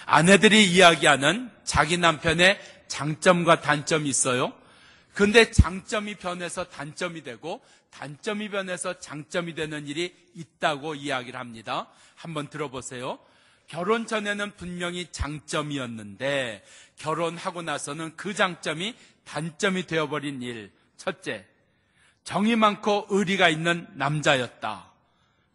아내들이 이야기하는 자기 남편의 장점과 단점이 있어요. 근데 장점이 변해서 단점이 되고 단점이 변해서 장점이 되는 일이 있다고 이야기를 합니다. 한번 들어보세요. 결혼 전에는 분명히 장점이었는데 결혼하고 나서는 그 장점이 단점이 되어버린 일. 첫째, 정이 많고 의리가 있는 남자였다.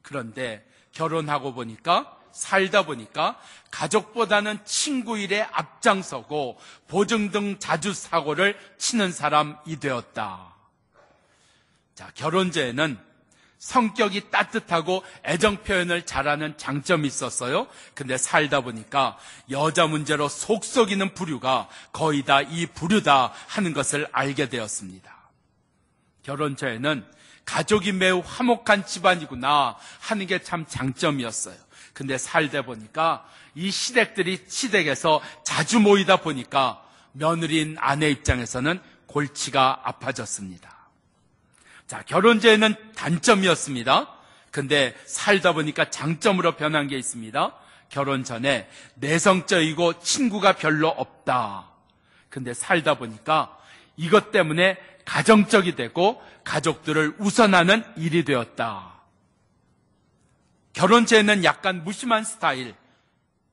그런데 결혼하고 보니까, 살다 보니까 가족보다는 친구 일에 앞장서고 보증 등 자주 사고를 치는 사람이 되었다. 자, 결혼 전에는 성격이 따뜻하고 애정 표현을 잘하는 장점이 있었어요. 근데 살다 보니까 여자 문제로 속 썩이는 부류가 거의 다 이 부류다 하는 것을 알게 되었습니다. 결혼 전에는 가족이 매우 화목한 집안이구나 하는 게 참 장점이었어요. 근데 살다 보니까 이 시댁에서 자주 모이다 보니까 며느리인 아내 입장에서는 골치가 아파졌습니다. 자, 결혼 전에는 단점이었습니다. 근데 살다 보니까 장점으로 변한 게 있습니다. 결혼 전에 내성적이고 친구가 별로 없다. 근데 살다 보니까 이것 때문에 가정적이 되고 가족들을 우선하는 일이 되었다. 결혼 전에는 약간 무심한 스타일,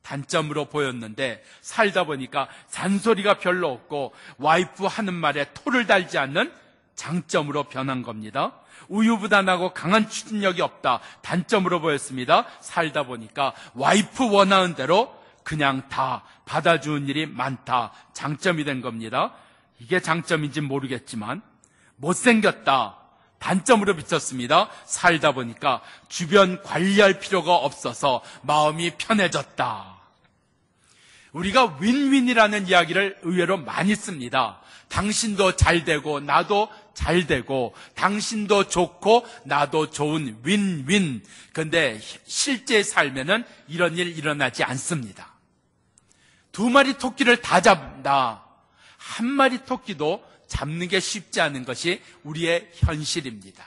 단점으로 보였는데 살다 보니까 잔소리가 별로 없고 와이프 하는 말에 토를 달지 않는 장점으로 변한 겁니다. 우유부단하고 강한 추진력이 없다. 단점으로 보였습니다. 살다 보니까 와이프 원하는 대로 그냥 다 받아주는 일이 많다. 장점이 된 겁니다. 이게 장점인지 모르겠지만 못생겼다. 단점으로 비쳤습니다. 살다 보니까 주변 관리할 필요가 없어서 마음이 편해졌다. 우리가 윈윈이라는 이야기를 의외로 많이 씁니다. 당신도 잘 되고 나도 잘 되고 당신도 좋고 나도 좋은 윈윈. 근데 실제 삶에는 이런 일 일어나지 않습니다. 두 마리 토끼를 다 잡는다. 한 마리 토끼도 잡는 게 쉽지 않은 것이 우리의 현실입니다.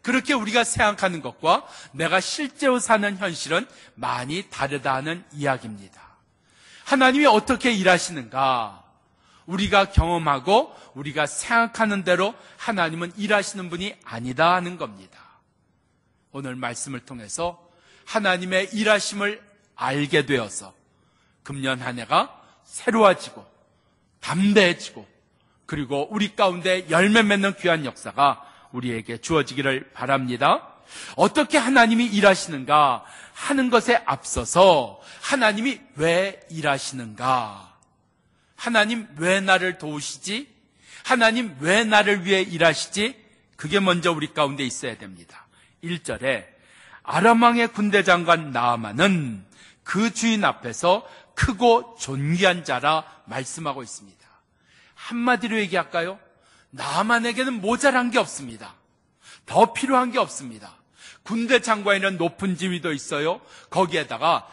그렇게 우리가 생각하는 것과 내가 실제로 사는 현실은 많이 다르다는 이야기입니다. 하나님이 어떻게 일하시는가? 우리가 경험하고 우리가 생각하는 대로 하나님은 일하시는 분이 아니다 하는 겁니다. 오늘 말씀을 통해서 하나님의 일하심을 알게 되어서 금년 한 해가 새로워지고 담대해지고 그리고 우리 가운데 열매 맺는 귀한 역사가 우리에게 주어지기를 바랍니다. 어떻게 하나님이 일하시는가 하는 것에 앞서서 하나님이 왜 일하시는가? 하나님 왜 나를 도우시지? 하나님 왜 나를 위해 일하시지? 그게 먼저 우리 가운데 있어야 됩니다. 1절에 아람 왕의 군대 장관 나아만은 그 주인 앞에서 크고 존귀한 자라 말씀하고 있습니다. 한마디로 얘기할까요? 나아만에게는 모자란 게 없습니다. 더 필요한 게 없습니다. 군대 장관에는 높은 지위도 있어요. 거기에다가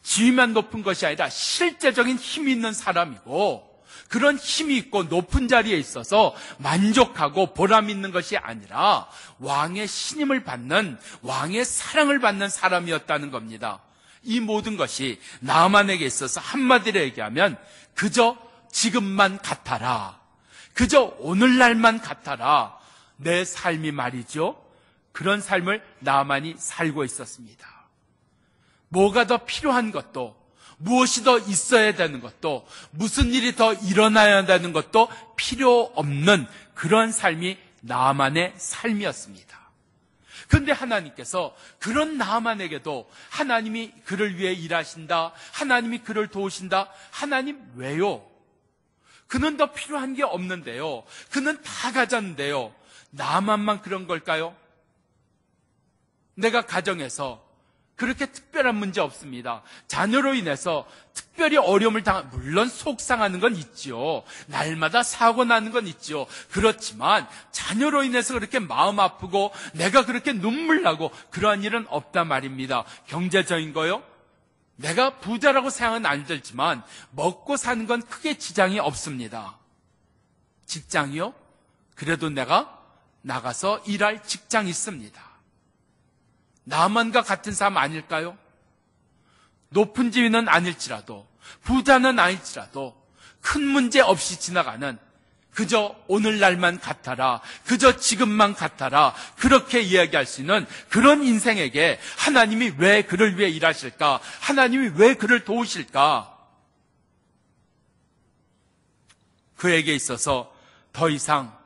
지위만 높은 것이 아니라 실제적인 힘이 있는 사람이고 그런 힘이 있고 높은 자리에 있어서 만족하고 보람 있는 것이 아니라 왕의 신임을 받는, 왕의 사랑을 받는 사람이었다는 겁니다. 이 모든 것이 나아만에게 있어서 한마디로 얘기하면 그저 지금만 같아라. 그저 오늘날만 같아라. 내 삶이 말이죠. 그런 삶을 나아만이 살고 있었습니다. 뭐가 더 필요한 것도, 무엇이 더 있어야 되는 것도, 무슨 일이 더 일어나야 되는 것도 필요 없는 그런 삶이 나아만의 삶이었습니다. 그런데 하나님께서 그런 나아만에게도 하나님이 그를 위해 일하신다, 하나님이 그를 도우신다, 하나님 왜요? 그는 더 필요한 게 없는데요. 그는 다 가졌는데요. 나만만 그런 걸까요? 내가 가정에서 그렇게 특별한 문제 없습니다. 자녀로 인해서 특별히 어려움을 물론 속상하는 건 있죠. 날마다 사고 나는 건 있죠. 그렇지만 자녀로 인해서 그렇게 마음 아프고 내가 그렇게 눈물 나고 그러한 일은 없단 말입니다. 경제적인 거요? 내가 부자라고 생각은 안 들지만 먹고 사는 건 크게 지장이 없습니다. 직장이요? 그래도 내가 나가서 일할 직장이 있습니다. 나만과 같은 삶 아닐까요? 높은 지위는 아닐지라도, 부자는 아닐지라도 큰 문제 없이 지나가는, 그저 오늘날만 같아라, 그저 지금만 같아라, 그렇게 이야기할 수 있는 그런 인생에게 하나님이 왜 그를 위해 일하실까? 하나님이 왜 그를 도우실까? 그에게 있어서 더 이상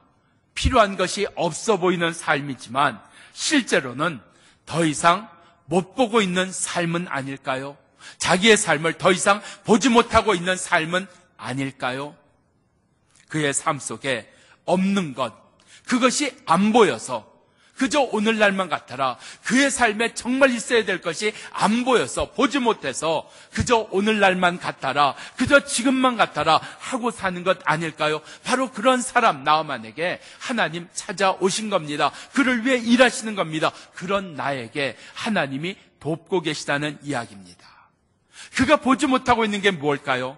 필요한 것이 없어 보이는 삶이지만 실제로는 더 이상 못 보고 있는 삶은 아닐까요? 자기의 삶을 더 이상 보지 못하고 있는 삶은 아닐까요? 그의 삶 속에 없는 것, 그것이 안 보여서 그저 오늘날만 같아라, 그의 삶에 정말 있어야 될 것이 안 보여서, 보지 못해서 그저 오늘날만 같아라, 그저 지금만 같아라 하고 사는 것 아닐까요? 바로 그런 사람 나아만에게 하나님 찾아오신 겁니다. 그를 위해 일하시는 겁니다. 그런 나에게 하나님이 돕고 계시다는 이야기입니다. 그가 보지 못하고 있는 게 뭘까요?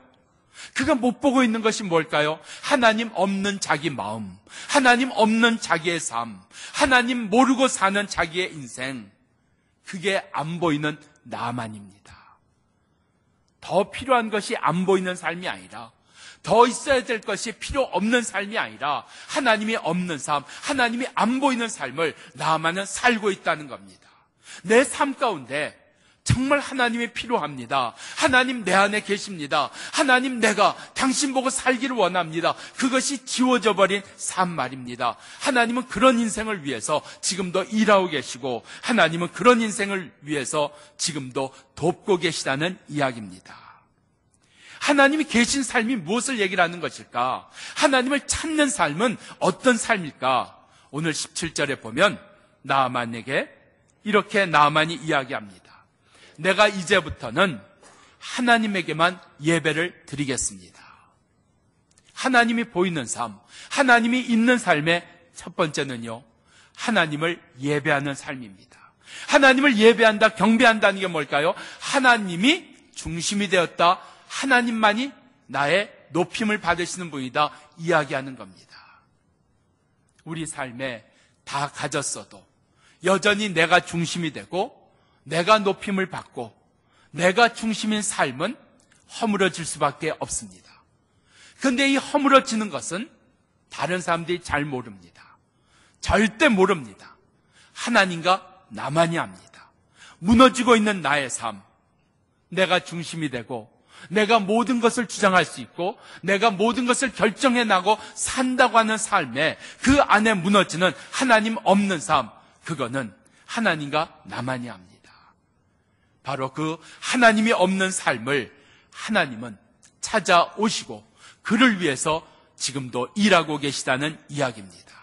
그가 못 보고 있는 것이 뭘까요? 하나님 없는 자기 마음, 하나님 없는 자기의 삶, 하나님 모르고 사는 자기의 인생, 그게 안 보이는 나만입니다. 더 필요한 것이 안 보이는 삶이 아니라, 더 있어야 될 것이 필요 없는 삶이 아니라 하나님이 없는 삶, 하나님이 안 보이는 삶을 나만은 살고 있다는 겁니다. 내 삶 가운데 정말 하나님이 필요합니다. 하나님 내 안에 계십니다. 하나님 내가 당신 보고 살기를 원합니다. 그것이 지워져 버린 삶 말입니다. 하나님은 그런 인생을 위해서 지금도 일하고 계시고, 하나님은 그런 인생을 위해서 지금도 돕고 계시다는 이야기입니다. 하나님이 계신 삶이 무엇을 얘기를 하는 것일까? 하나님을 찾는 삶은 어떤 삶일까? 오늘 17절에 보면 나아만에게 이렇게 나아만이 이야기합니다. 내가 이제부터는 하나님에게만 예배를 드리겠습니다. 하나님이 보이는 삶, 하나님이 있는 삶의 첫 번째는요, 하나님을 예배하는 삶입니다. 하나님을 예배한다, 경배한다는 게 뭘까요? 하나님이 중심이 되었다, 하나님만이 나의 높임을 받으시는 분이다 이야기하는 겁니다. 우리 삶에 다 가졌어도 여전히 내가 중심이 되고 내가 높임을 받고 내가 중심인 삶은 허물어질 수밖에 없습니다. 그런데 이 허물어지는 것은 다른 사람들이 잘 모릅니다. 절대 모릅니다. 하나님과 나만이 압니다. 무너지고 있는 나의 삶, 내가 중심이 되고 내가 모든 것을 주장할 수 있고 내가 모든 것을 결정해 나고 산다고 하는 삶에 그 안에 무너지는 하나님 없는 삶, 그거는 하나님과 나만이 압니다. 바로 그 하나님이 없는 삶을 하나님은 찾아오시고 그를 위해서 지금도 일하고 계시다는 이야기입니다.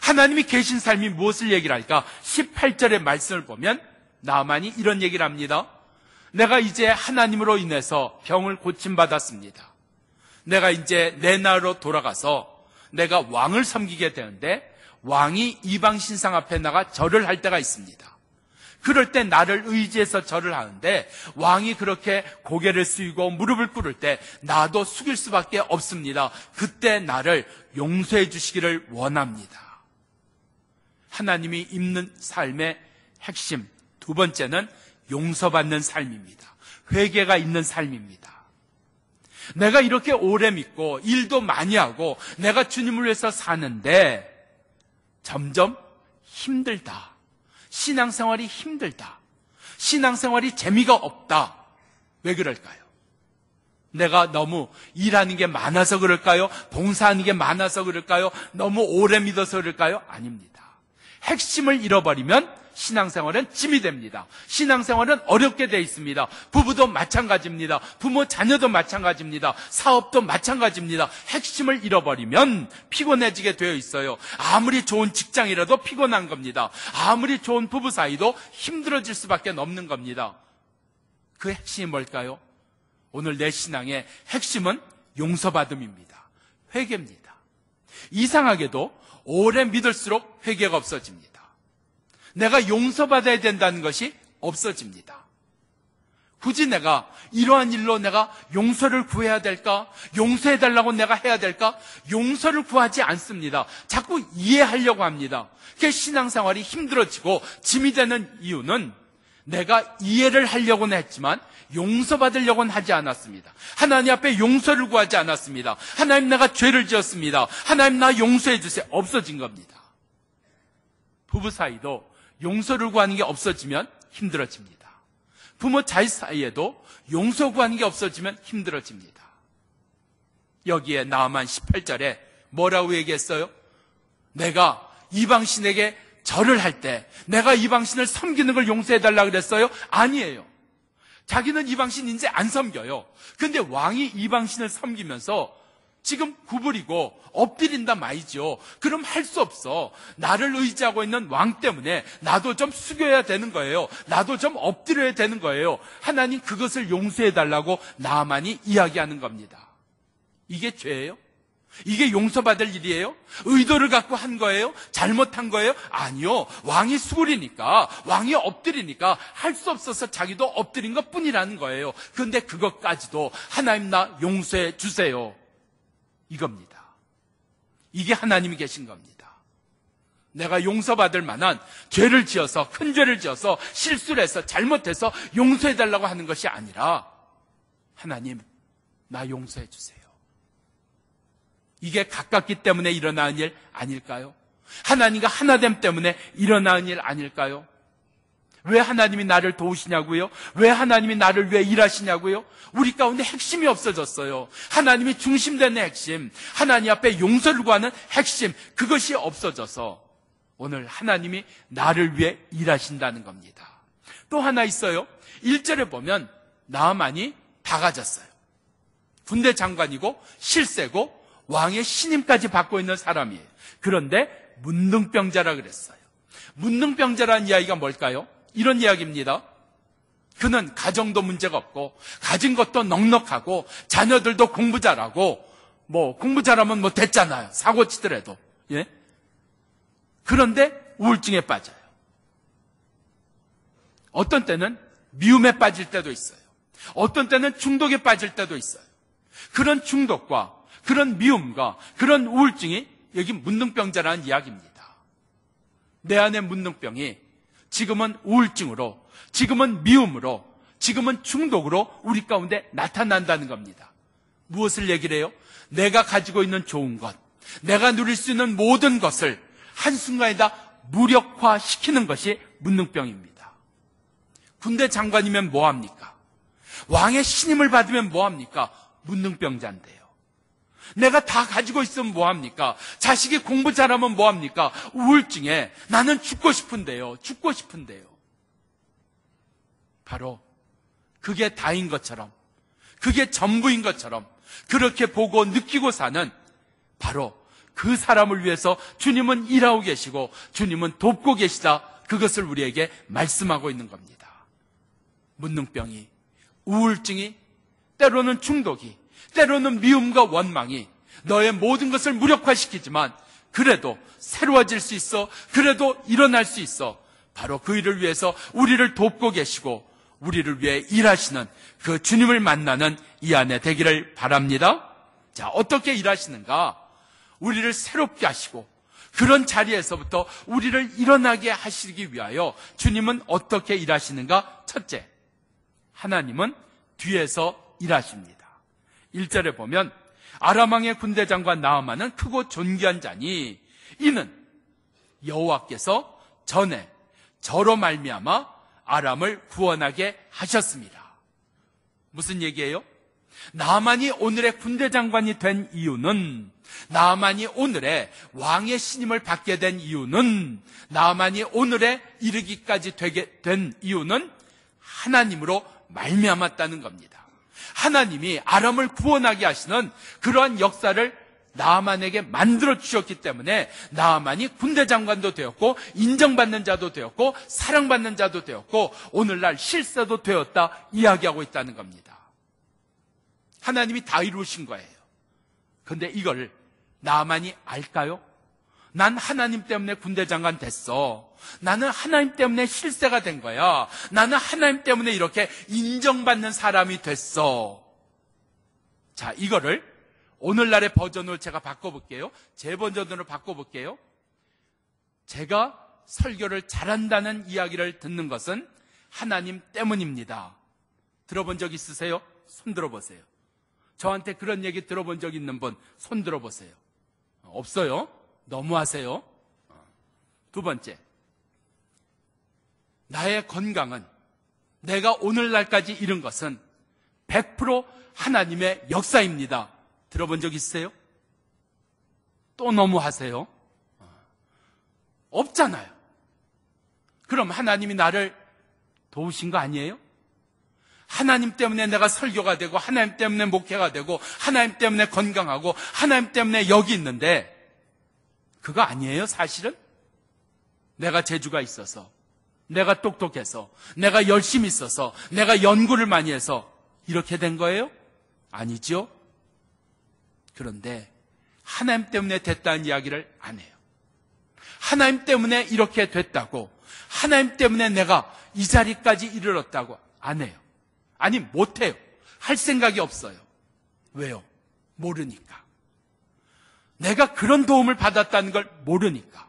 하나님이 계신 삶이 무엇을 얘기를 할까? 18절의 말씀을 보면 나아만이 이런 얘기를 합니다. 내가 이제 하나님으로 인해서 병을 고침받았습니다. 내가 이제 내 나라로 돌아가서 내가 왕을 섬기게 되는데 왕이 이방 신상 앞에 나가 절을 할 때가 있습니다. 그럴 때 나를 의지해서 절을 하는데 왕이 그렇게 고개를 숙이고 무릎을 꿇을 때 나도 숙일 수밖에 없습니다. 그때 나를 용서해 주시기를 원합니다. 하나님이 있는 삶의 핵심 두 번째는 용서받는 삶입니다. 회개가 있는 삶입니다. 내가 이렇게 오래 믿고 일도 많이 하고 내가 주님을 위해서 사는데 점점 힘들다. 신앙생활이 힘들다. 신앙생활이 재미가 없다. 왜 그럴까요? 내가 너무 일하는 게 많아서 그럴까요? 봉사하는 게 많아서 그럴까요? 너무 오래 믿어서 그럴까요? 아닙니다. 핵심을 잃어버리면 신앙생활은 짐이 됩니다. 신앙생활은 어렵게 돼 있습니다. 부부도 마찬가지입니다. 부모 자녀도 마찬가지입니다. 사업도 마찬가지입니다. 핵심을 잃어버리면 피곤해지게 되어 있어요. 아무리 좋은 직장이라도 피곤한 겁니다. 아무리 좋은 부부 사이도 힘들어질 수밖에 없는 겁니다. 그 핵심이 뭘까요? 오늘 내 신앙의 핵심은 용서받음입니다. 회개입니다. 이상하게도 오래 믿을수록 회개가 없어집니다. 내가 용서받아야 된다는 것이 없어집니다. 굳이 내가 이러한 일로 내가 용서를 구해야 될까? 용서해달라고 내가 해야 될까? 용서를 구하지 않습니다. 자꾸 이해하려고 합니다. 그 신앙생활이 힘들어지고 짐이 되는 이유는 내가 이해를 하려고는 했지만 용서받으려고는 하지 않았습니다. 하나님 앞에 용서를 구하지 않았습니다. 하나님, 내가 죄를 지었습니다. 하나님, 나 용서해 주세요. 없어진 겁니다. 부부 사이도 용서를 구하는 게 없어지면 힘들어집니다. 부모 자식 사이에도 용서 구하는 게 없어지면 힘들어집니다. 여기에 나아만 18절에 뭐라고 얘기했어요? 내가 이방신에게 절을 할 때 내가 이방신을 섬기는 걸 용서해달라고 그랬어요? 아니에요. 자기는 이방신 이제 안 섬겨요. 근데 왕이 이방신을 섬기면서 지금 구부리고 엎드린단 말이죠. 그럼 할 수 없어. 나를 의지하고 있는 왕 때문에 나도 좀 숙여야 되는 거예요. 나도 좀 엎드려야 되는 거예요. 하나님, 그것을 용서해달라고 나만이 이야기하는 겁니다. 이게 죄예요? 이게 용서받을 일이에요? 의도를 갖고 한 거예요? 잘못한 거예요? 아니요. 왕이 수고리니까, 왕이 엎드리니까 할 수 없어서 자기도 엎드린 것 뿐이라는 거예요. 그런데 그것까지도 하나님, 나 용서해 주세요, 이겁니다. 이게 하나님이 계신 겁니다. 내가 용서받을 만한 죄를 지어서, 큰 죄를 지어서, 실수를 해서, 잘못해서 용서해달라고 하는 것이 아니라, 하나님, 나 용서해 주세요. 이게 가깝기 때문에 일어나는 일 아닐까요? 하나님과 하나됨 때문에 일어나는 일 아닐까요? 왜 하나님이 나를 도우시냐고요? 왜 하나님이 나를 위해 일하시냐고요? 우리 가운데 핵심이 없어졌어요. 하나님이 중심되는 핵심, 하나님 앞에 용서를 구하는 핵심, 그것이 없어져서 오늘 하나님이 나를 위해 일하신다는 겁니다. 또 하나 있어요. 1절에 보면 나아만이 다 가졌어요. 군대 장관이고 실세고 왕의 신임까지 받고 있는 사람이에요. 그런데 문둥병자라 그랬어요. 문둥병자라는 이야기가 뭘까요? 이런 이야기입니다. 그는 가정도 문제가 없고 가진 것도 넉넉하고 자녀들도 공부 잘하고 공부 잘하면 됐잖아요. 사고 치더라도. 예? 그런데 우울증에 빠져요. 어떤 때는 미움에 빠질 때도 있어요. 어떤 때는 중독에 빠질 때도 있어요. 그런 중독과 그런 미움과 그런 우울증이 여기 문둥병자라는 이야기입니다. 내 안의 문둥병이 지금은 우울증으로, 지금은 미움으로, 지금은 중독으로 우리 가운데 나타난다는 겁니다. 무엇을 얘기를 해요? 내가 가지고 있는 좋은 것, 내가 누릴 수 있는 모든 것을 한순간에 다 무력화시키는 것이 문둥병입니다. 군대 장관이면 뭐합니까? 왕의 신임을 받으면 뭐합니까? 문둥병자인데요. 내가 다 가지고 있으면 뭐합니까? 자식이 공부 잘하면 뭐합니까? 우울증에 나는 죽고 싶은데요. 바로 그게 다인 것처럼, 그게 전부인 것처럼 그렇게 보고 느끼고 사는 바로 그 사람을 위해서 주님은 일하고 계시고 주님은 돕고 계시다, 그것을 우리에게 말씀하고 있는 겁니다. 문둥병이, 우울증이, 때로는 중독이, 때로는 미움과 원망이 너의 모든 것을 무력화시키지만 그래도 새로워질 수 있어, 그래도 일어날 수 있어. 바로 그 일을 위해서 우리를 돕고 계시고 우리를 위해 일하시는 그 주님을 만나는 이 안에 되기를 바랍니다. 자, 어떻게 일하시는가? 우리를 새롭게 하시고 그런 자리에서부터 우리를 일어나게 하시기 위하여 주님은 어떻게 일하시는가? 첫째, 하나님은 뒤에서 일하십니다. 1절에 보면 아람 왕의 군대 장관 나아만은 크고 존귀한 자니 이는 여호와께서 전에 저로 말미암아 아람을 구원하게 하셨습니다. 무슨 얘기예요? 나아만이 오늘의 군대 장관이 된 이유는, 나아만이 오늘의 왕의 신임을 받게 된 이유는, 나아만이 오늘에 이르기까지 되게 된 이유는 하나님으로 말미암았다는 겁니다. 하나님이 아람을 구원하게 하시는 그러한 역사를 나아만에게 만들어 주셨기 때문에 나아만이 군대 장관도 되었고 인정받는 자도 되었고 사랑받는 자도 되었고 오늘날 실세도 되었다 이야기하고 있다는 겁니다. 하나님이 다 이루신 거예요. 그런데 이걸 나아만이 알까요? 난 하나님 때문에 군대 장관 됐어. 나는 하나님 때문에 실세가 된 거야. 나는 하나님 때문에 이렇게 인정받는 사람이 됐어. 자, 이거를 오늘날의 버전으로 제가 바꿔볼게요. 제 버전으로 바꿔볼게요. 제가 설교를 잘한다는 이야기를 듣는 것은 하나님 때문입니다. 들어본 적 있으세요? 손 들어보세요. 저한테 그런 얘기 들어본 적 있는 분 손 들어보세요. 없어요? 너무하세요? 두 번째, 나의 건강은, 내가 오늘날까지 이룬 것은 100% 하나님의 역사입니다. 들어본 적 있으세요? 또 너무하세요? 없잖아요. 그럼 하나님이 나를 도우신 거 아니에요? 하나님 때문에 내가 설교가 되고, 하나님 때문에 목회가 되고, 하나님 때문에 건강하고, 하나님 때문에 여기 있는데, 그거 아니에요, 사실은? 내가 재주가 있어서, 내가 똑똑해서, 내가 열심히 있어서, 내가 연구를 많이 해서 이렇게 된 거예요? 아니죠. 그런데 하나님 때문에 됐다는 이야기를 안 해요. 하나님 때문에 이렇게 됐다고, 하나님 때문에 내가 이 자리까지 이르렀다고 안 해요. 아니, 못해요. 할 생각이 없어요. 왜요? 모르니까. 내가 그런 도움을 받았다는 걸 모르니까.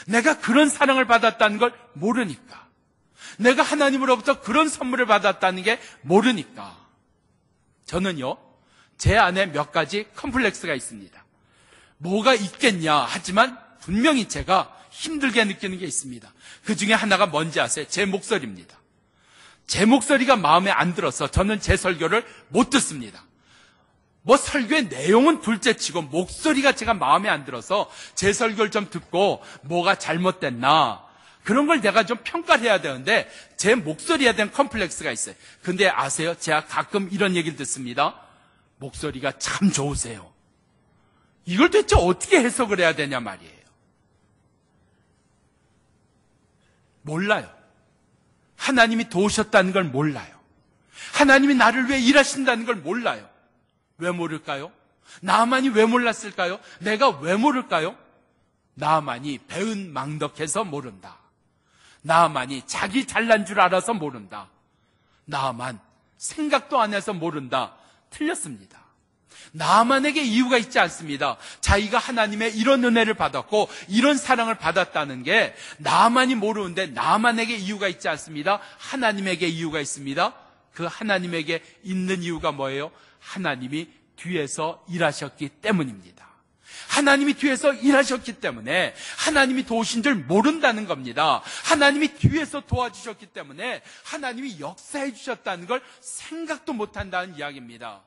내가 그런 사랑을 받았다는 걸 모르니까. 내가 하나님으로부터 그런 선물을 받았다는 게 모르니까. 저는요, 제 안에 몇 가지 컴플렉스가 있습니다. 뭐가 있겠냐 하지만 분명히 제가 힘들게 느끼는 게 있습니다. 그 중에 하나가 뭔지 아세요? 제 목소리입니다. 제 목소리가 마음에 안 들어서 저는 제 설교를 못 듣습니다. 뭐 설교의 내용은 둘째치고 목소리가 제가 마음에 안 들어서 제 설교를 좀 듣고 뭐가 잘못됐나 그런 걸 내가 좀 평가를 해야 되는데 제 목소리에 대한 컴플렉스가 있어요. 근데 아세요? 제가 가끔 이런 얘기를 듣습니다. 목소리가 참 좋으세요. 이걸 대체 어떻게 해석을 해야 되냐 말이에요. 몰라요. 하나님이 도우셨다는 걸 몰라요. 하나님이 나를 위해 일하신다는 걸 몰라요. 왜 모를까요? 나만이 왜 몰랐을까요? 내가 왜 모를까요? 나만이 배은망덕해서 모른다. 나만이 자기 잘난 줄 알아서 모른다. 나만 생각도 안 해서 모른다. 틀렸습니다. 나만에게 이유가 있지 않습니다. 자기가 하나님의 이런 은혜를 받았고 이런 사랑을 받았다는 게 나만이 모르는데 나만에게 이유가 있지 않습니다. 하나님에게 이유가 있습니다. 그 하나님에게 있는 이유가 뭐예요? 하나님이 뒤에서 일하셨기 때문입니다. 하나님이 뒤에서 일하셨기 때문에 하나님이 도우신 줄 모른다는 겁니다. 하나님이 뒤에서 도와주셨기 때문에 하나님이 역사해 주셨다는 걸 생각도 못한다는 이야기입니다.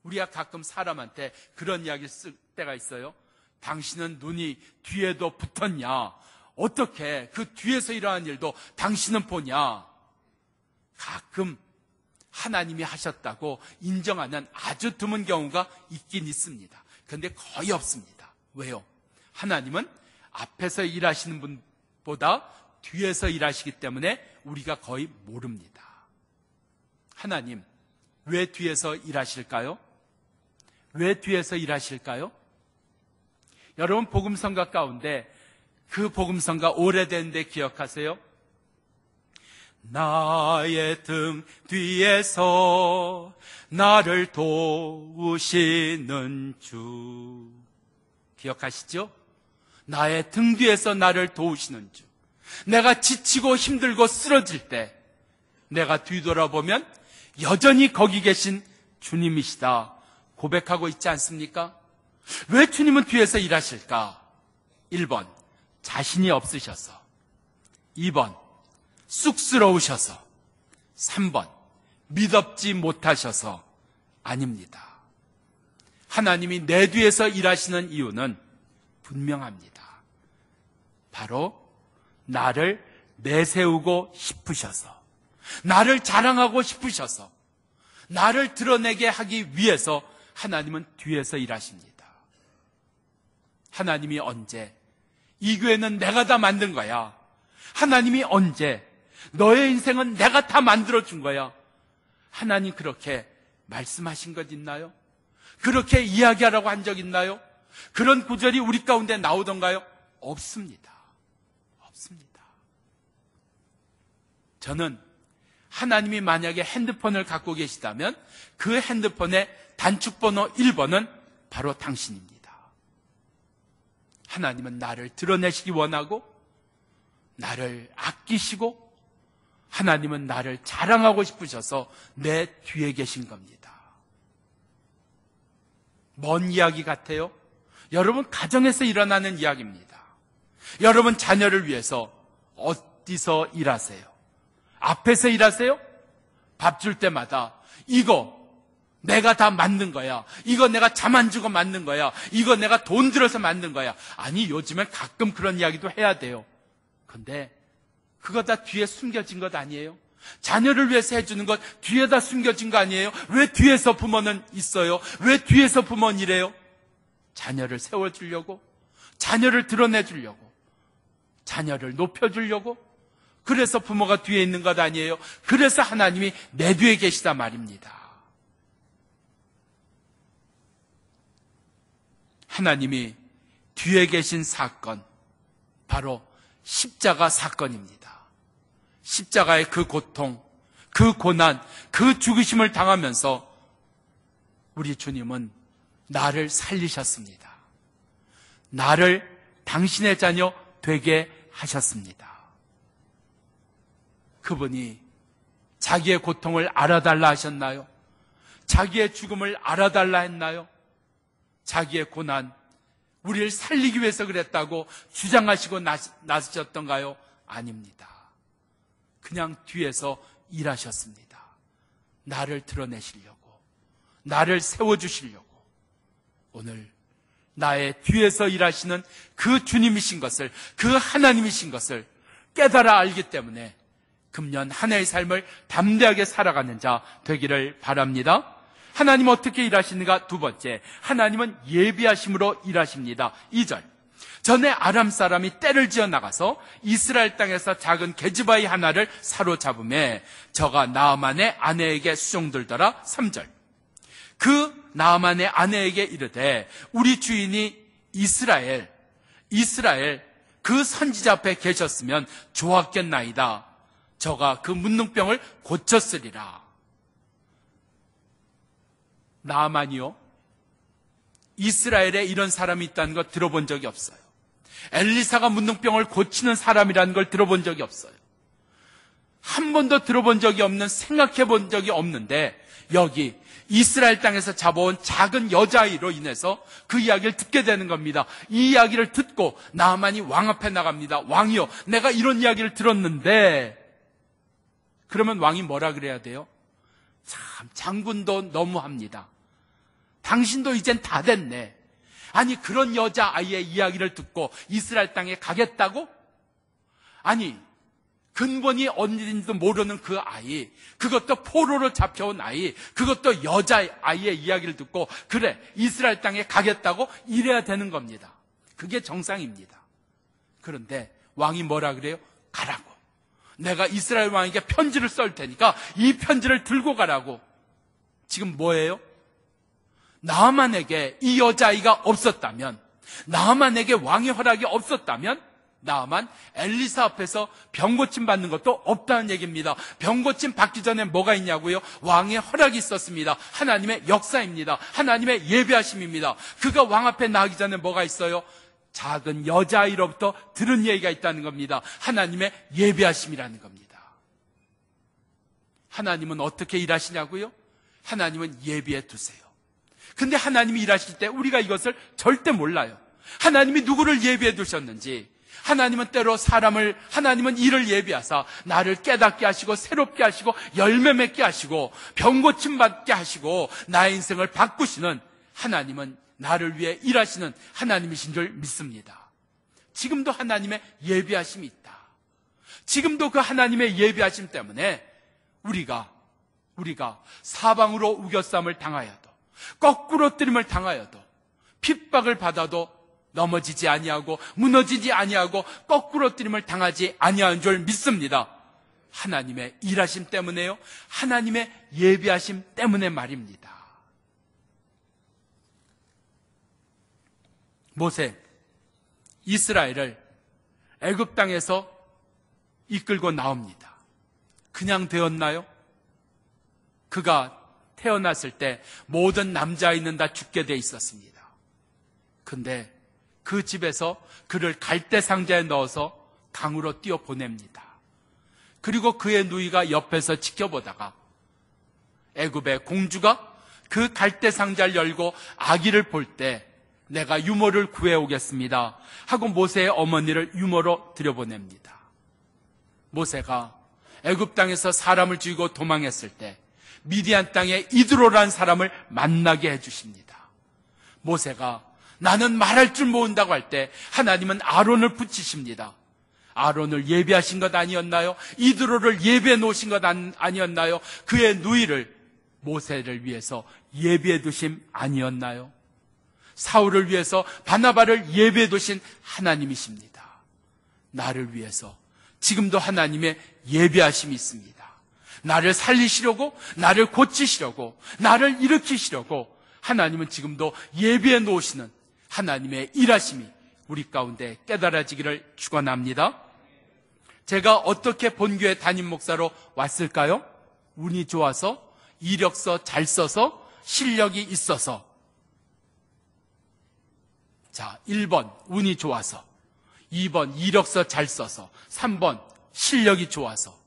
우리가 가끔 사람한테 그런 이야기를 쓸 때가 있어요. 당신은 눈이 뒤에도 붙었냐? 어떻게 그 뒤에서 일어나는 일도 당신은 보냐? 가끔 하나님이 하셨다고 인정하는 아주 드문 경우가 있긴 있습니다. 그런데 거의 없습니다. 왜요? 하나님은 앞에서 일하시는 분보다 뒤에서 일하시기 때문에 우리가 거의 모릅니다. 하나님, 왜 뒤에서 일하실까요? 왜 뒤에서 일하실까요? 여러분, 복음성가 가운데 그 복음성가 오래된데 기억하세요? 나의 등 뒤에서 나를 도우시는 주. 기억하시죠? 나의 등 뒤에서 나를 도우시는 주. 내가 지치고 힘들고 쓰러질 때 내가 뒤돌아보면 여전히 거기 계신 주님이시다 고백하고 있지 않습니까? 왜 주님은 뒤에서 일하실까? 1번, 자신이 없으셔서. 2번, 쑥스러우셔서. 3번, 믿업지 못하셔서. 아닙니다. 하나님이 내 뒤에서 일하시는 이유는 분명합니다. 바로 나를 내세우고 싶으셔서, 나를 자랑하고 싶으셔서, 나를 드러내게 하기 위해서 하나님은 뒤에서 일하십니다. 하나님이 언제 이 교회는 내가 다 만든 거야, 하나님이 언제 너의 인생은 내가 다 만들어준 거야, 하나님 그렇게 말씀하신 것 있나요? 그렇게 이야기하라고 한 적 있나요? 그런 구절이 우리 가운데 나오던가요? 없습니다. 없습니다. 저는 하나님이 만약에 핸드폰을 갖고 계시다면 그 핸드폰의 단축번호 1번은 바로 당신입니다. 하나님은 나를 드러내시기 원하고, 나를 아끼시고, 하나님은 나를 자랑하고 싶으셔서 내 뒤에 계신 겁니다. 먼 이야기 같아요? 여러분 가정에서 일어나는 이야기입니다. 여러분 자녀를 위해서 어디서 일하세요? 앞에서 일하세요? 밥 줄 때마다 이거 내가 다 만든 거야. 이거 내가 잠 안 주고 만든 거야. 이거 내가 돈 들여서 만든 거야. 아니, 요즘엔 가끔 그런 이야기도 해야 돼요. 근데 그거 다 뒤에 숨겨진 것 아니에요? 자녀를 위해서 해주는 것 뒤에다 숨겨진 거 아니에요? 왜 뒤에서 부모는 있어요? 왜 뒤에서 부모는 이래요? 자녀를 세워주려고, 자녀를 드러내주려고, 자녀를 높여주려고, 그래서 부모가 뒤에 있는 것 아니에요? 그래서 하나님이 내 뒤에 계시다 말입니다. 하나님이 뒤에 계신 사건, 바로 십자가 사건입니다. 십자가의 그 고통, 그 고난, 그 죽으심을 당하면서 우리 주님은 나를 살리셨습니다. 나를 당신의 자녀 되게 하셨습니다. 그분이 자기의 고통을 알아달라 하셨나요? 자기의 죽음을 알아달라 했나요? 자기의 고난, 우리를 살리기 위해서 그랬다고 주장하시고 나서셨던가요? 아닙니다. 그냥 뒤에서 일하셨습니다. 나를 드러내시려고, 나를 세워주시려고. 오늘 나의 뒤에서 일하시는 그 주님이신 것을, 그 하나님이신 것을 깨달아 알기 때문에 금년 한 해의 삶을 담대하게 살아가는 자 되기를 바랍니다. 하나님 어떻게 일하시는가? 두 번째, 하나님은 예비하심으로 일하십니다. 2절, 전에 아람 사람이 떼를 지어 나가서 이스라엘 땅에서 작은 계집아이 하나를 사로잡음에 저가 나아만의 아내에게 수종들더라. 3절, 그 나아만의 아내에게 이르되 우리 주인이 이스라엘 그 선지자 앞에 계셨으면 좋았겠나이다. 저가 그 문둥병을 고쳤으리라. 나아만이요, 이스라엘에 이런 사람이 있다는 거 들어본 적이 없어요. 엘리사가 문둥병을 고치는 사람이라는 걸 들어본 적이 없어요. 한 번도 들어본 적이 없는, 생각해 본 적이 없는데 여기 이스라엘 땅에서 잡아온 작은 여자아이로 인해서 그 이야기를 듣게 되는 겁니다. 이 이야기를 듣고 나아만이 왕 앞에 나갑니다. 왕이요, 내가 이런 이야기를 들었는데. 그러면 왕이 뭐라 그래야 돼요? 참, 장군도 너무합니다. 당신도 이젠 다 됐네. 아니, 그런 여자아이의 이야기를 듣고 이스라엘 땅에 가겠다고? 아니, 근본이 어딘지도 모르는 그 아이, 그것도 포로로 잡혀온 아이, 그것도 여자아이의 이야기를 듣고 그래, 이스라엘 땅에 가겠다고? 이래야 되는 겁니다. 그게 정상입니다. 그런데 왕이 뭐라 그래요? 가라고. 내가 이스라엘 왕에게 편지를 쏠 테니까 이 편지를 들고 가라고. 지금 뭐예요? 나아만에게 이 여자아이가 없었다면, 나아만에게 왕의 허락이 없었다면 나아만 엘리사 앞에서 병고침 받는 것도 없다는 얘기입니다. 병고침 받기 전에 뭐가 있냐고요? 왕의 허락이 있었습니다. 하나님의 역사입니다. 하나님의 예배하심입니다. 그가 왕 앞에 나가기 전에 뭐가 있어요? 작은 여자아이로부터 들은 얘기가 있다는 겁니다. 하나님의 예배하심이라는 겁니다. 하나님은 어떻게 일하시냐고요? 하나님은 예비해 두세요. 근데 하나님이 일하실 때 우리가 이것을 절대 몰라요. 하나님이 누구를 예비해 두셨는지. 하나님은 때로 하나님은 일을 예비하사 나를 깨닫게 하시고 새롭게 하시고 열매 맺게 하시고 병고침 받게 하시고 나의 인생을 바꾸시는 하나님은 나를 위해 일하시는 하나님이신 줄 믿습니다. 지금도 하나님의 예비하심이 있다. 지금도 그 하나님의 예비하심 때문에 우리가 사방으로 우겨쌈을 당하여도, 거꾸로 뜨림을 당하여도, 핍박을 받아도 넘어지지 아니하고 무너지지 아니하고 거꾸로 뜨림을 당하지 아니하는 줄 믿습니다. 하나님의 일하심 때문에요. 하나님의 예비하심 때문에 말입니다. 모세, 이스라엘을 애굽 땅에서 이끌고 나옵니다. 그냥 되었나요? 그가 태어났을 때 모든 남자아이는 다 죽게 돼 있었습니다. 근데 그 집에서 그를 갈대 상자에 넣어서 강으로 띄워 보냅니다. 그리고 그의 누이가 옆에서 지켜보다가 애굽의 공주가 그 갈대 상자를 열고 아기를 볼 때 내가 유모를 구해오겠습니다 하고 모세의 어머니를 유모로 들여보냅니다. 모세가 애굽 땅에서 사람을 죽이고 도망했을 때 미디안 땅에 이드로라는 사람을 만나게 해주십니다. 모세가 나는 말할 줄 모른다고 할 때 하나님은 아론을 붙이십니다. 아론을 예비하신 것 아니었나요? 이드로를 예비해 놓으신 것 아니었나요? 그의 누이를 모세를 위해서 예비해 두심 아니었나요? 사울을 위해서 바나바를 예비해 두신 하나님이십니다. 나를 위해서 지금도 하나님의 예비하심이 있습니다. 나를 살리시려고, 나를 고치시려고, 나를 일으키시려고 하나님은 지금도 예비해 놓으시는 하나님의 일하심이 우리 가운데 깨달아지기를 축원합니다. 제가 어떻게 본교회 담임 목사로 왔을까요? 운이 좋아서, 이력서 잘 써서, 실력이 있어서. 자, 1번 운이 좋아서, 2번 이력서 잘 써서, 3번 실력이 좋아서,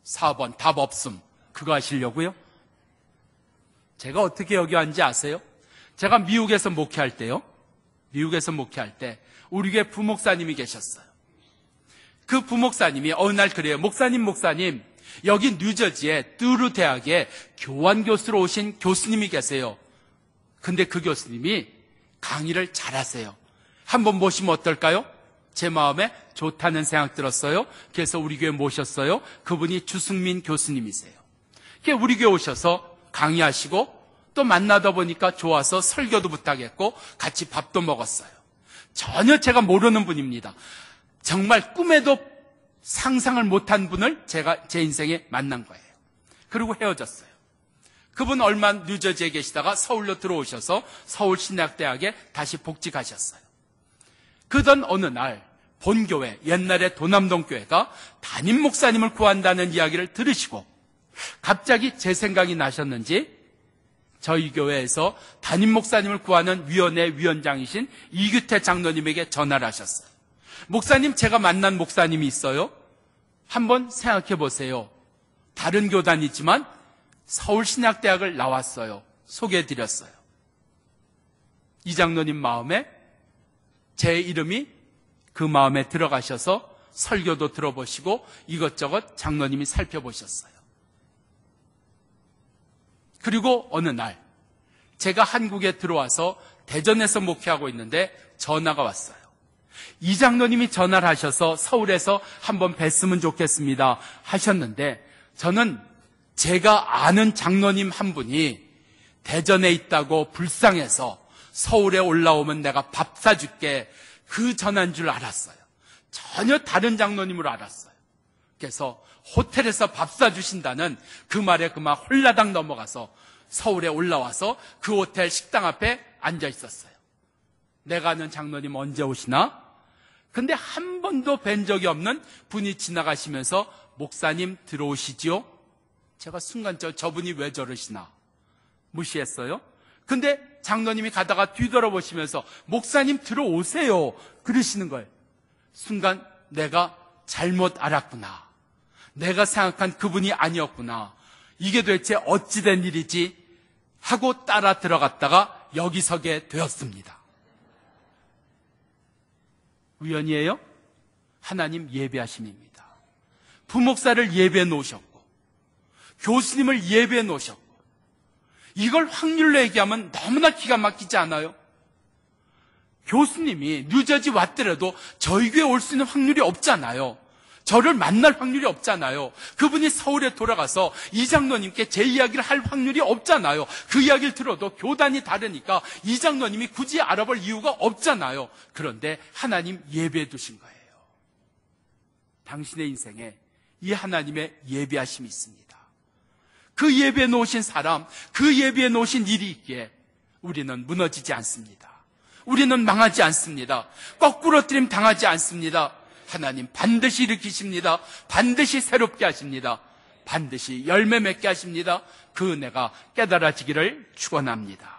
4번 답 없음. 그거 하시려고요? 제가 어떻게 여기 왔는지 아세요? 제가 미국에서 목회할 때요. 미국에서 목회할 때 우리 교회 부목사님이 계셨어요. 그 부목사님이 어느 날 그래요. 목사님 여기 뉴저지에 뚜루 대학에 교환 교수로 오신 교수님이 계세요. 근데 그 교수님이 강의를 잘하세요. 한번 모시면 어떨까요? 제 마음에 좋다는 생각 들었어요. 그래서 우리 교회 모셨어요. 그분이 주승민 교수님이세요. 우리 교회 오셔서 강의하시고 또 만나다 보니까 좋아서 설교도 부탁했고 같이 밥도 먹었어요. 전혀 제가 모르는 분입니다. 정말 꿈에도 상상을 못한 분을 제가 제 인생에 만난 거예요. 그리고 헤어졌어요. 그분 얼마 뉴저지에 계시다가 서울로 들어오셔서 서울신학대학에 다시 복직하셨어요. 그러던 어느 날 본교회, 옛날에 도남동교회가 담임 목사님을 구한다는 이야기를 들으시고 갑자기 제 생각이 나셨는지 저희 교회에서 담임 목사님을 구하는 위원회 위원장이신 이규태 장로님에게 전화를 하셨어요. 목사님, 제가 만난 목사님이 있어요. 한번 생각해 보세요. 다른 교단이지만 서울신학대학을 나왔어요. 소개해드렸어요. 이 장로님 마음에 제 이름이 그 마음에 들어가셔서 설교도 들어보시고 이것저것 장로님이 살펴보셨어요. 그리고 어느 날 제가 한국에 들어와서 대전에서 목회하고 있는데 전화가 왔어요. 이 장로님이 전화를 하셔서 서울에서 한번 뵀으면 좋겠습니다 하셨는데 저는 제가 아는 장로님 한 분이 대전에 있다고 불쌍해서 서울에 올라오면 내가 밥 사줄게 그 전화인 줄 알았어요. 전혀 다른 장로님으로 알았어요. 그래서 호텔에서 밥 사주신다는 그 말에 그만 홀라당 넘어가서 서울에 올라와서 그 호텔 식당 앞에 앉아 있었어요. 내가 아는 장로님 언제 오시나? 근데 한 번도 뵌 적이 없는 분이 지나가시면서 목사님 들어오시지요? 제가 순간적으로 저분이 왜 저러시나 무시했어요. 근데 장로님이 가다가 뒤돌아보시면서 목사님 들어오세요 그러시는 거예요. 순간 내가 잘못 알았구나. 내가 생각한 그분이 아니었구나. 이게 도대체 어찌된 일이지 하고 따라 들어갔다가 여기 서게 되었습니다. 우연이에요? 하나님 예배하심입니다. 부목사를 예배해 놓으셨고 교수님을 예배해 놓으셨고 이걸 확률로 얘기하면 너무나 기가 막히지 않아요? 교수님이 뉴저지 왔더라도 저희 교회에 올 수 있는 확률이 없잖아요. 저를 만날 확률이 없잖아요. 그분이 서울에 돌아가서 이 장로님께 제 이야기를 할 확률이 없잖아요. 그 이야기를 들어도 교단이 다르니까 이 장로님이 굳이 알아볼 이유가 없잖아요. 그런데 하나님 예배해 두신 거예요. 당신의 인생에 이 하나님의 예배하심이 있습니다. 그 예배에 놓으신 사람, 그 예배에 놓으신 일이 있기에 우리는 무너지지 않습니다. 우리는 망하지 않습니다. 거꾸로 뜨림 당하지 않습니다. 하나님 반드시 일으키십니다. 반드시 새롭게 하십니다. 반드시 열매 맺게 하십니다. 그 은혜가 깨달아지기를 축원합니다.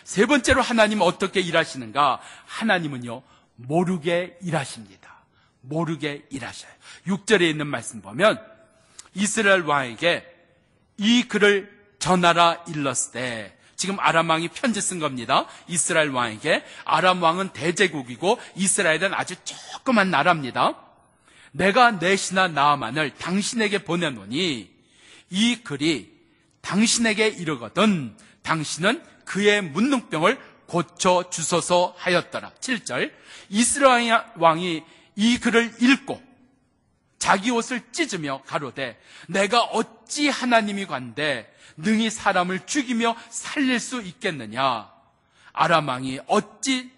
세 번째로 하나님 어떻게 일하시는가? 하나님은요 모르게 일하십니다. 모르게 일하셔요. 6절에 있는 말씀 보면 이스라엘 왕에게 이 글을 전하라 일렀을 때, 지금 아람 왕이 편지 쓴 겁니다. 이스라엘 왕에게. 아람 왕은 대제국이고 이스라엘은 아주 조그만 나라입니다. 내가 내 신하 나아만을 당신에게 보내노니 이 글이 당신에게 이르거든 당신은 그의 문둥병을 고쳐 주소서 하였더라. 7절, 이스라엘 왕이 이 글을 읽고 자기 옷을 찢으며 가로되 내가 어찌 하나님이 간데 능히 사람을 죽이며 살릴 수 있겠느냐. 아람 왕이 어찌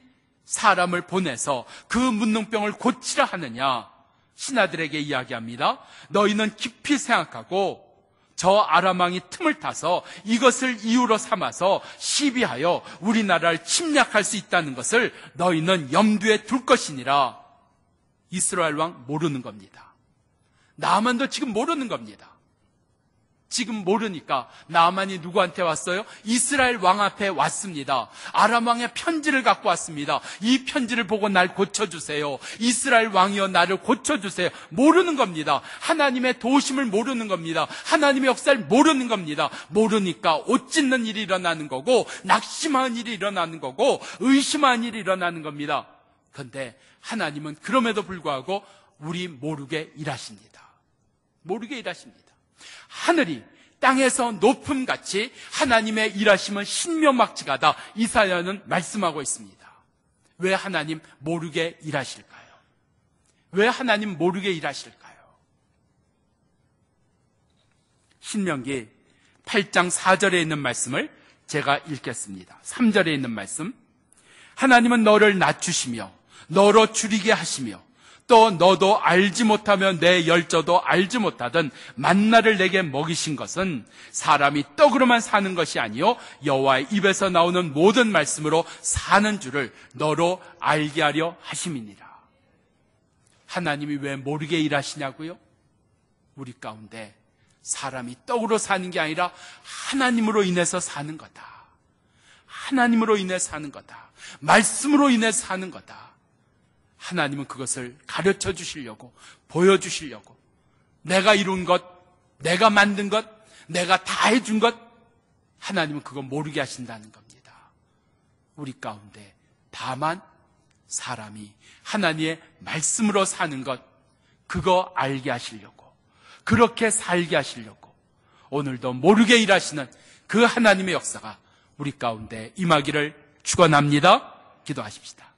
사람을 보내서 그 문둥병을 고치라 하느냐. 신하들에게 이야기합니다. 너희는 깊이 생각하고 저 아람 왕이 틈을 타서 이것을 이유로 삼아서 시비하여 우리나라를 침략할 수 있다는 것을 너희는 염두에 둘 것이니라. 이스라엘 왕 모르는 겁니다. 나만도 지금 모르는 겁니다. 지금 모르니까 나만이 누구한테 왔어요? 이스라엘 왕 앞에 왔습니다. 아람 왕의 편지를 갖고 왔습니다. 이 편지를 보고 날 고쳐주세요. 이스라엘 왕이여 나를 고쳐주세요. 모르는 겁니다. 하나님의 도우심을 모르는 겁니다. 하나님의 역사를 모르는 겁니다. 모르니까 옷 찢는 일이 일어나는 거고 낙심하는 일이 일어나는 거고 의심하는 일이 일어나는 겁니다. 그런데 하나님은 그럼에도 불구하고 우리 모르게 일하십니다. 모르게 일하십니다. 하늘이 땅에서 높음같이 하나님의 일하심은 신묘막지가다. 이사야는 말씀하고 있습니다. 왜 하나님 모르게 일하실까요? 왜 하나님 모르게 일하실까요? 신명기 8장 4절에 있는 말씀을 제가 읽겠습니다. 3절에 있는 말씀, 하나님은 너를 낮추시며 너로 줄이게 하시며 또 너도 알지 못하며 내 열조도 알지 못하던 만나를 내게 먹이신 것은 사람이 떡으로만 사는 것이 아니요 여호와의 입에서 나오는 모든 말씀으로 사는 줄을 너로 알게 하려 하심이니라. 하나님이 왜 모르게 일하시냐고요? 우리 가운데 사람이 떡으로 사는 게 아니라 하나님으로 인해서 사는 거다. 하나님으로 인해서 사는 거다. 말씀으로 인해서 사는 거다. 하나님은 그것을 가르쳐 주시려고, 보여주시려고, 내가 이룬 것, 내가 만든 것, 내가 다 해준 것, 하나님은 그거 모르게 하신다는 겁니다. 우리 가운데 다만 사람이 하나님의 말씀으로 사는 것, 그거 알게 하시려고, 그렇게 살게 하시려고 오늘도 모르게 일하시는 그 하나님의 역사가 우리 가운데 임하기를 축원합니다. 기도하십시다.